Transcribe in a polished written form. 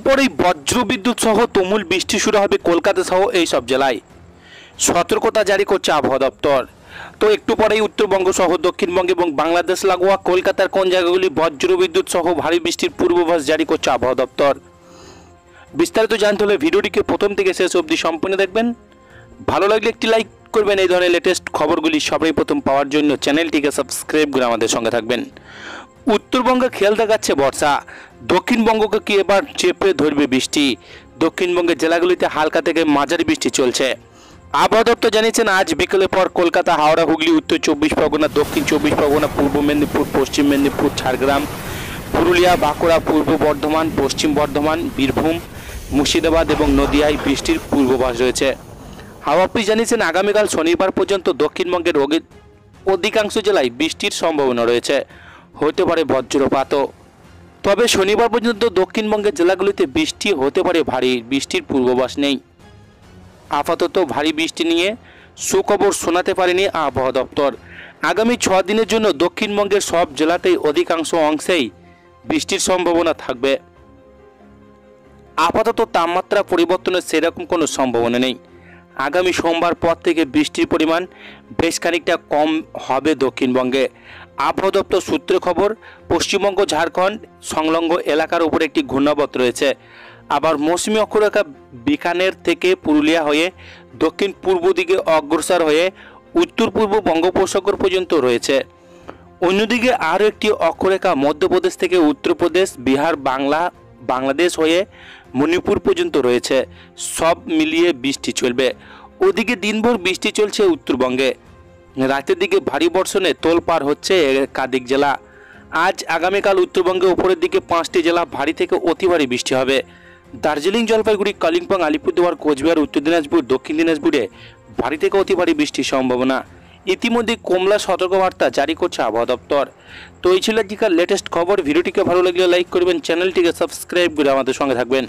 পরেই বজ্রবিদ্যুৎ সহ তুমুল বৃষ্টি শুরু হবে কলকাতা সহ এই সব জেলায়। সতর্কতা জারি করছে আবহাওয়া দপ্তর। তো একটু পরেই উত্তরবঙ্গ সহ দক্ষিণবঙ্গ এবং বাংলাদেশ লাগোয়া কলকাতার কোন জায়গাগুলি বজ্রবিদ্যুৎ সহ ভারী বৃষ্টির পূর্বাভাস জারি করছে আবহাওয়া দপ্তর। বিস্তারিত জানতে হলে ভিডিওটিকে প্রথম থেকে শেষ অবধি সম্পূর্ণ দেখবেন। ভালো লাগলে একটি লাইক করবেন। এই ধরনের লেটেস্ট খবরগুলি সবাই প্রথম পাওয়ার জন্য চ্যানেলটিকে সাবস্ক্রাইব করে আমাদের সঙ্গে থাকবেন। উত্তরবঙ্গে খেয়াল দেখাচ্ছে বর্ষা, দক্ষিণবঙ্গকে কি এবার চেপে ধরবে বৃষ্টি। দক্ষিণবঙ্গের জেলাগুলিতে হালকা থেকে মাঝারি বৃষ্টি চলছে। আবহাওয়া দপ্তর জানিয়েছেন আজ বিকেলের পর কলকাতা, হাওড়া, হুগলি, উত্তর চব্বিশ পরগনা, দক্ষিণ চব্বিশ পরগনা, পূর্ব মেদিনীপুর, পশ্চিম মেদিনীপুর, ঝাড়গ্রাম, পুরুলিয়া, বাঁকুড়া, পূর্ব বর্ধমান, পশ্চিম বর্ধমান, বীরভূম, মুর্শিদাবাদ এবং নদিয়ায় বৃষ্টির পূর্বাভাস রয়েছে। হাওয়া অফিস জানিয়েছেন আগামীকাল শনিবার পর্যন্ত দক্ষিণবঙ্গের অধিকাংশ জেলায় বৃষ্টির সম্ভাবনা রয়েছে, হতে পারে বজ্রপাতও। তবে শনিবার পর্যন্ত দক্ষিণবঙ্গের জেলাগুলিতে বৃষ্টি হতে পারে ভারী, বৃষ্টির পূর্বাভাস নেই। আপাতত ভারী বৃষ্টি নিয়ে সুখবর শোনাতে পারেনি আবহাওয়া দপ্তর। আগামী 6 দিনের জন্য দক্ষিণবঙ্গের সব জেলাতেই অধিকাংশ অংশেই বৃষ্টির সম্ভাবনা থাকবে। আপাতত তাপমাত্রা পরিবর্তনের সেরকম কোনো সম্ভাবনা নেই। আগামী সোমবার পর থেকে বৃষ্টির পরিমাণ বেশ খানিকটা কম হবে দক্ষিণবঙ্গে। আবহাওয়া দপ্তর সূত্রে খবর, পশ্চিমবঙ্গ, ঝাড়খণ্ড সংলগ্ন এলাকার উপরে একটি ঘূর্ণাবর্ত রয়েছে। আবার মৌসুমী অক্ষরেখা বিকানের থেকে পুরুলিয়া হয়ে দক্ষিণ পূর্ব দিকে অগ্রসর হয়ে উত্তর পূর্ব বঙ্গোপসাগর পর্যন্ত রয়েছে। অন্যদিকে আরও একটি অক্ষরেখা মধ্যপ্রদেশ থেকে উত্তরপ্রদেশ, বিহার, বাংলাদেশ হয়ে মণিপুর পর্যন্ত রয়েছে। সব মিলিয়ে বৃষ্টি চলবে। ওদিকে দিনভর বৃষ্টি চলছে উত্তরবঙ্গে। রাতের দিকে ভারী বর্ষণে তোলপাড় হচ্ছে একাধিক জেলা। আজ আগামীকাল উত্তরবঙ্গে উপরের দিকে 5টি জেলা ভারী থেকে অতি ভারী বৃষ্টি হবে। দার্জিলিং, জলপাইগুড়ি, কালিম্পং, আলিপুরদুয়ার, কোচবিহার, উত্তর দিনাজপুর, দক্ষিণ দিনাজপুরে ভারী থেকে অতি ভারী বৃষ্টির সম্ভাবনা। ইতিমধ্যে কমলা সতর্কবার্তা জারি করছে আবহাওয়া দপ্তর। তো এই ছিল আজকের লেটেস্ট খবর। ভিডিওটিকে ভালো লাগলে লাইক করবেন, চ্যানেলটিকে সাবস্ক্রাইব করে আমাদের সঙ্গে থাকবেন।